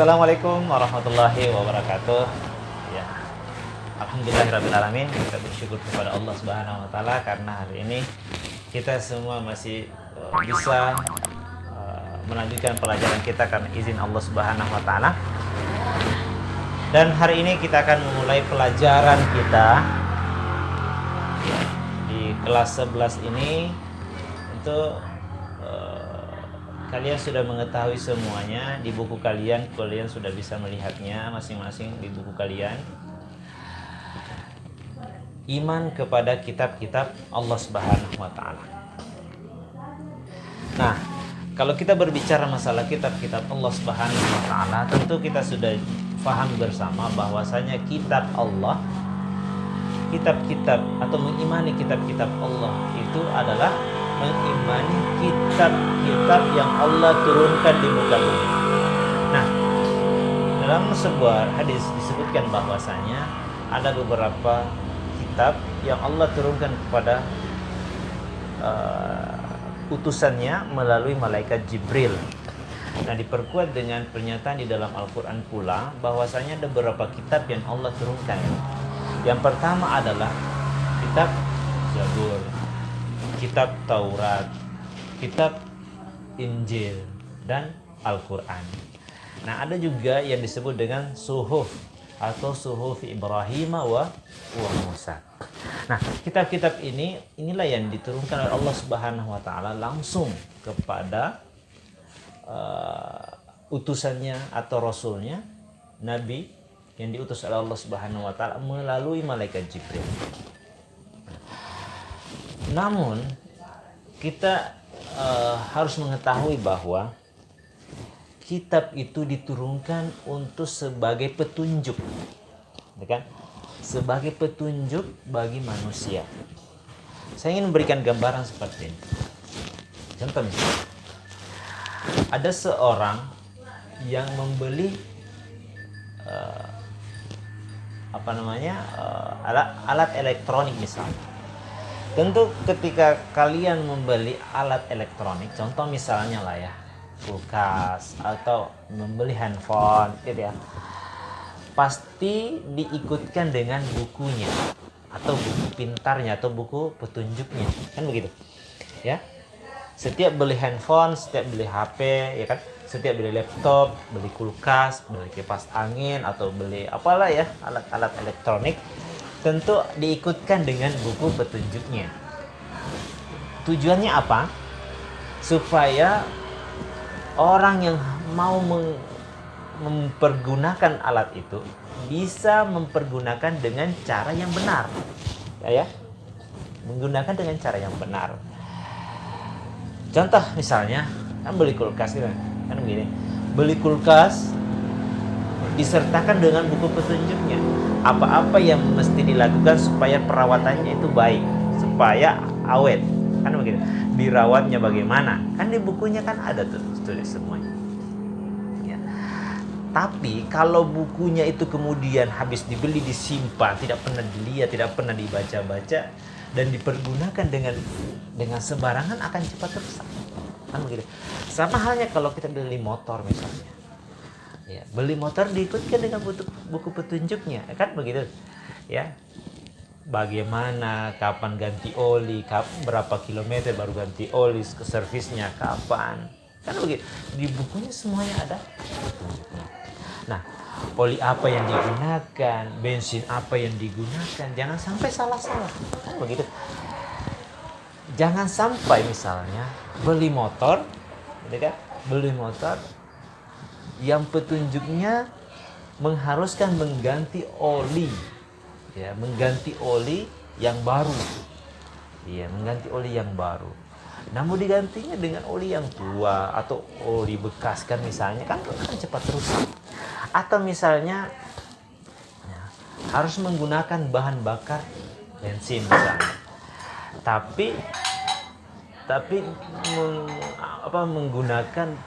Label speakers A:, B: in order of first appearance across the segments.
A: Assalamualaikum warahmatullahi wabarakatuh. Ya, alhamdulillahirrabbilalamin. Kita bersyukur kepada Allah Subhanahu wa taala karena hari ini kita semua masih bisa melanjutkan pelajaran kita karena izin Allah Subhanahu wa taala. Dan hari ini kita akan memulai pelajaran kita di kelas 11 ini. Untuk kalian sudah mengetahui semuanya di buku kalian sudah bisa melihatnya masing-masing di buku kalian. Iman kepada kitab-kitab Allah Subhanahu wa taala. Nah, kalau kita berbicara masalah kitab-kitab Allah Subhanahu wa taala, tentu kita sudah paham bersama bahwasanya kitab Allah, kitab-kitab atau mengimani kitab-kitab Allah itu adalah mengimani kitab-kitab yang Allah turunkan di muka bumi. Nah, dalam sebuah hadis disebutkan bahwasanya ada beberapa kitab yang Allah turunkan kepada utusannya melalui malaikat Jibril. Nah, diperkuat dengan pernyataan di dalam Al-Quran pula bahwasanya ada beberapa kitab yang Allah turunkan. Yang pertama adalah kitab Zabur, kitab Taurat, kitab Injil, dan Al-Quran. Nah, ada juga yang disebut dengan suhuf atau suhuf Ibrahim wa Musa. Nah, kitab-kitab inilah yang diturunkan oleh Allah Subhanahu wa taala langsung kepada utusannya atau rasulnya, nabi yang diutus oleh Allah Subhanahu wa taala melalui malaikat Jibril. Namun kita harus mengetahui bahwa kitab itu diturunkan untuk sebagai petunjuk, kan? Sebagai petunjuk bagi manusia. Saya ingin memberikan gambaran seperti ini. Contoh misalnya, ada seorang yang membeli alat elektronik misalnya. Tentu ketika kalian membeli alat elektronik, contoh misalnya lah ya, kulkas atau membeli handphone gitu ya, pasti diikutkan dengan bukunya atau buku pintarnya atau buku petunjuknya, kan begitu ya. Setiap beli handphone, setiap beli HP ya kan, setiap beli laptop, beli kulkas, beli kipas angin atau beli apalah ya, alat-alat elektronik, tentu diikutkan dengan buku petunjuknya. Tujuannya apa? Supaya orang yang mau mempergunakan alat itu bisa mempergunakan dengan cara yang benar. Ya, menggunakan dengan cara yang benar. Contoh misalnya, kan beli kulkas gitu, kan begini. Beli kulkas disertakan dengan buku petunjuknya. Apa-apa yang mesti dilakukan supaya perawatannya itu baik, supaya awet, kan begitu. Dirawatnya bagaimana? Kan di bukunya kan ada tuh tulis semuanya. Ya. Tapi kalau bukunya itu kemudian habis dibeli, disimpan, tidak pernah dilihat, tidak pernah dibaca-baca dan dipergunakan dengan sembarangan, akan cepat rusak. Kan begitu. Sama halnya kalau kita beli motor misalnya. Ya, beli motor diikutkan dengan buku petunjuknya, kan begitu ya. Bagaimana, kapan ganti oli, berapa kilometer baru ganti oli, ke servisnya kapan, kan begitu. Di bukunya semuanya ada petunjuknya. Nah, oli apa yang digunakan, bensin apa yang digunakan, jangan sampai salah-salah, kan begitu. Jangan sampai misalnya beli motor, gitu kan, beli motor yang petunjuknya mengharuskan mengganti oli, ya, mengganti oli yang baru, ya, mengganti oli yang baru. Namun digantinya dengan oli yang tua atau oli bekas, kan misalnya, kan cepat rusak. Atau misalnya ya, harus menggunakan bahan bakar bensin misalnya, tapi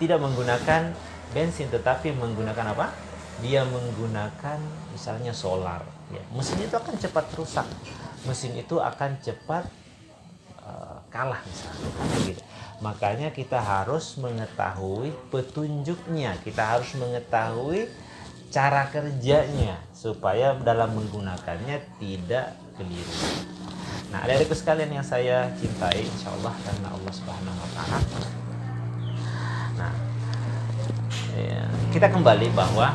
A: tidak menggunakan bensin, tetapi menggunakan apa? Dia menggunakan misalnya solar. Ya, mesin itu akan cepat rusak. Mesin itu akan cepat kalah misalnya. Gitu. Makanya kita harus mengetahui petunjuknya, kita harus mengetahui cara kerjanya supaya dalam menggunakannya tidak keliru. Nah, adik-adikku sekalian yang saya cintai, insya Allah karena Allah Subhanahu Wa Taala. Nah, kita kembali bahwa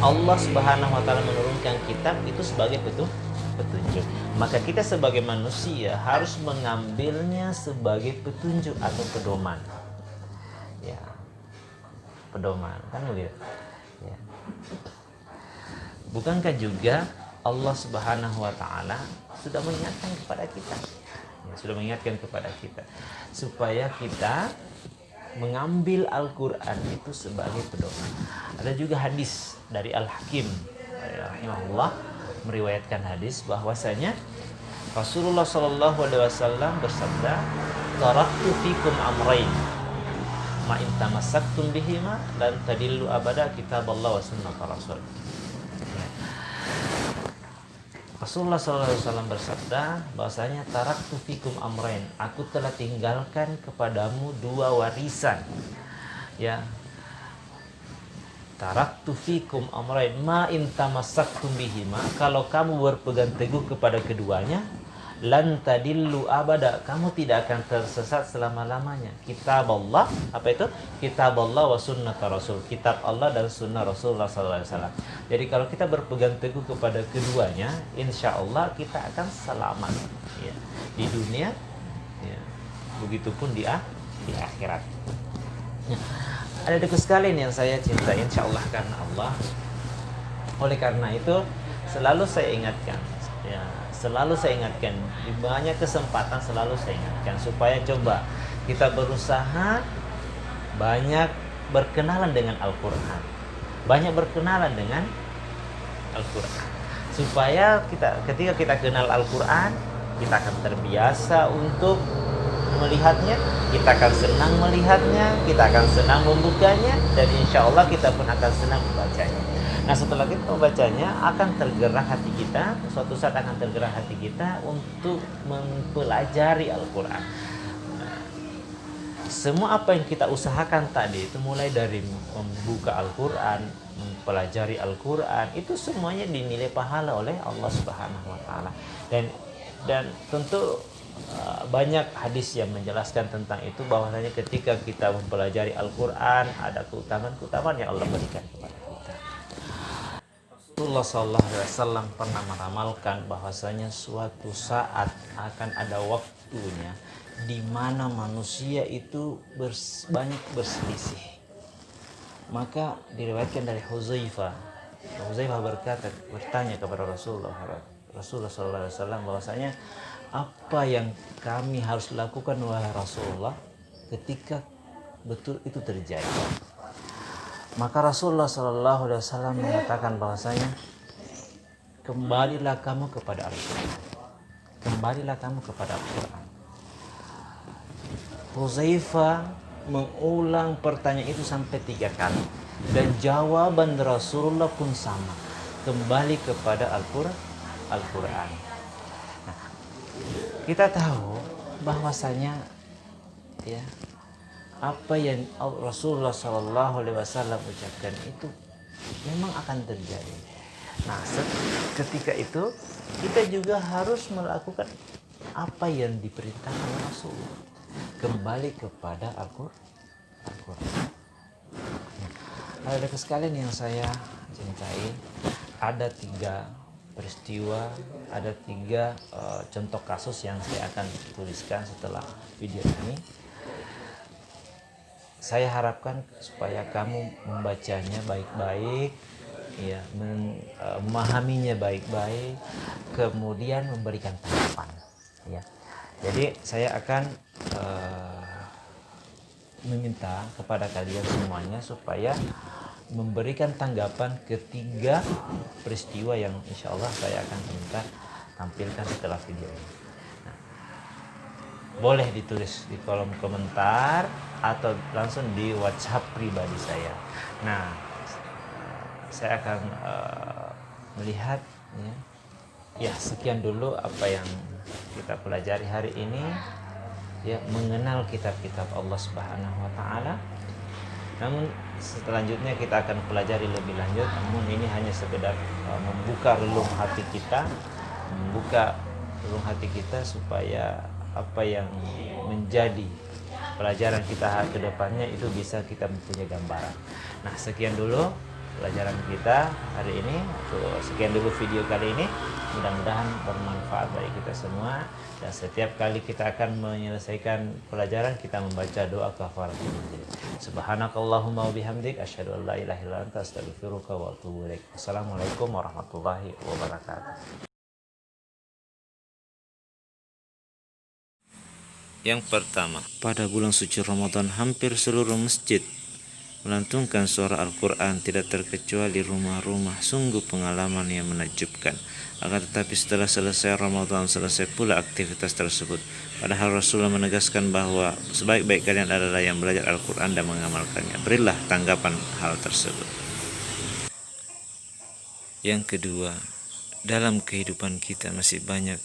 A: Allah Subhanahu Wa Taala menurunkan kitab itu sebagai petunjuk. Maka kita sebagai manusia harus mengambilnya sebagai petunjuk atau pedoman. Ya, pedoman kan begitu. Ya. Bukankah juga Allah Subhanahu Wa Taala sudah mengingatkan kepada kita, sudah mengingatkan kepada kita supaya kita mengambil Al-Quran itu sebagai pedoman. Ada juga hadis dari Al-Hakim rahimahullah meriwayatkan hadis bahwasanya Rasulullah Shallallahu Alaihi Wasallam bersabda, "Taraktu fikum amrain, ma in tamassaktum bihima lan tadillu abada kitaballah wa sunnat Rasul." Rasulullah Shallallahu Alaihi Wasallam bersabda bahwasanya taraktu fikum amrain, aku telah tinggalkan kepadamu dua warisan. Ya, taraktu fikum amrain ma in tamassaktum bihima, kalau kamu berpegang teguh kepada keduanya, lan tadillu abada, kamu tidak akan tersesat selama-lamanya. Kitab Allah, apa itu? Kitab Allah wa sunnat Rasul, kitab Allah dan sunnah Rasulullah sallallahu alaihi wasallam. Jadi kalau kita berpegang teguh kepada keduanya, insya Allah kita akan selamat ya, di dunia ya, begitupun di akhirat. Ada dekat sekalian yang saya cintai insya Allah karena Allah. Oleh karena itu selalu saya ingatkan ya, selalu saya ingatkan di banyak kesempatan, selalu saya ingatkan supaya coba kita berusaha banyak berkenalan dengan Al-Quran, banyak berkenalan dengan Al-Quran, supaya ketika kita kenal Al-Quran, kita akan terbiasa untuk melihatnya, kita akan senang melihatnya, kita akan senang membukanya, dan insya Allah kita pun akan senang membacanya. Nah, setelah kita membacanya, akan tergerak hati kita, suatu saat akan tergerak hati kita untuk mempelajari Al-Quran. Nah, semua apa yang kita usahakan tadi, itu mulai dari membuka Al-Quran, mempelajari Al-Quran, itu semuanya dinilai pahala oleh Allah Subhanahu Wa Taala. Dan tentu banyak hadis yang menjelaskan tentang itu, bahwasanya ketika kita mempelajari Al-Quran ada keutamaan yang Allah berikan kepada kita. Rasulullah SAW pernah meramalkan bahwasanya suatu saat akan ada waktunya di mana manusia itu banyak berselisih. Maka diriwayatkan dari Huzaifah bertanya kepada Rasulullah SAW bahwasanya, apa yang kami harus lakukan wahai Rasulullah ketika betul itu terjadi? Maka Rasulullah SAW mengatakan bahwasanya, kembalilah kamu kepada Al-Quran, kembalilah kamu kepada Al-Quran. Huzaifah mengulang pertanyaan itu sampai 3 kali, dan jawaban Rasulullah pun sama, kembali kepada Al-Quran. Kita tahu bahwasanya ya, apa yang Rasulullah SAW ucapkan itu memang akan terjadi. Nah, ketika itu kita juga harus melakukan apa yang diperintahkan Rasul, kembali kepada Al-Quran. Nah, ada sekalian yang saya cintai, ada 3 peristiwa, ada 3 contoh kasus yang saya akan tuliskan setelah video ini. Saya harapkan supaya kamu membacanya baik-baik, ya, memahaminya baik-baik, kemudian memberikan tanggapan. Ya, jadi saya akan meminta kepada kalian semuanya supaya memberikan tanggapan ketiga peristiwa yang insya Allah saya akan minta tampilkan setelah video ini. Nah, boleh ditulis di kolom komentar atau langsung di WhatsApp pribadi saya. Nah, saya akan melihat ya, sekian dulu apa yang kita pelajari hari ini. ya mengenal kitab-kitab Allah Subhanahu wa taala. Namun selanjutnya kita akan pelajari lebih lanjut. Namun ini hanya sekedar membuka relung hati kita, supaya apa yang menjadi pelajaran kita ke depannya itu bisa kita mempunyai gambaran. Nah, sekian dulu pelajaran kita hari ini, atau sekian dulu video kali ini. Mudah-mudahan bermanfaat bagi kita semua, dan setiap kali kita akan menyelesaikan pelajaran kita membaca doa kafaratul majelis. Subhanakallahumma wa bihamdik asyhadu an la ilaha illa anta astaghfiruka wa atubu ilaik. Wassalamualaikum warahmatullahi wabarakatuh. Yang pertama, pada bulan suci Ramadan hampir seluruh masjid melantunkan suara Al-Quran, tidak terkecuali rumah-rumah. Sungguh pengalaman yang menakjubkan. Akan tetapi setelah selesai Ramadan, selesai pula aktivitas tersebut. Padahal Rasulullah menegaskan bahwa sebaik-baik kalian adalah yang belajar Al-Quran dan mengamalkannya. Berilah tanggapan hal tersebut. Yang kedua, dalam kehidupan kita masih banyak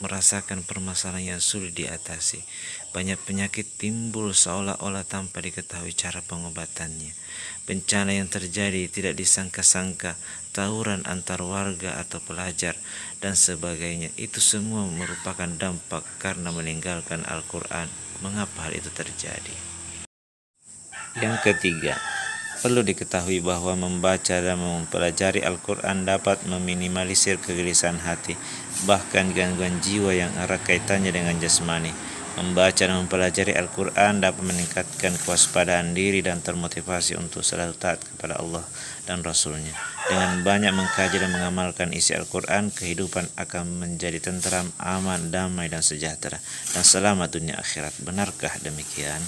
A: merasakan permasalahan yang sulit diatasi. Banyak penyakit timbul seolah-olah tanpa diketahui cara pengobatannya. Bencana yang terjadi tidak disangka-sangka, tawuran antar warga atau pelajar, dan sebagainya. Itu semua merupakan dampak karena meninggalkan Al-Quran. Mengapa hal itu terjadi? Yang ketiga, perlu diketahui bahwa membaca dan mempelajari Al-Quran dapat meminimalisir kegelisahan hati, bahkan gangguan jiwa yang erat kaitannya dengan jasmani. Membaca dan mempelajari Al-Quran dapat meningkatkan kewaspadaan diri dan termotivasi untuk selalu taat kepada Allah dan Rasul-Nya. Dengan banyak mengkaji dan mengamalkan isi Al-Quran, kehidupan akan menjadi tentram, aman, damai, dan sejahtera, dan selamat dunia akhirat. Benarkah demikian?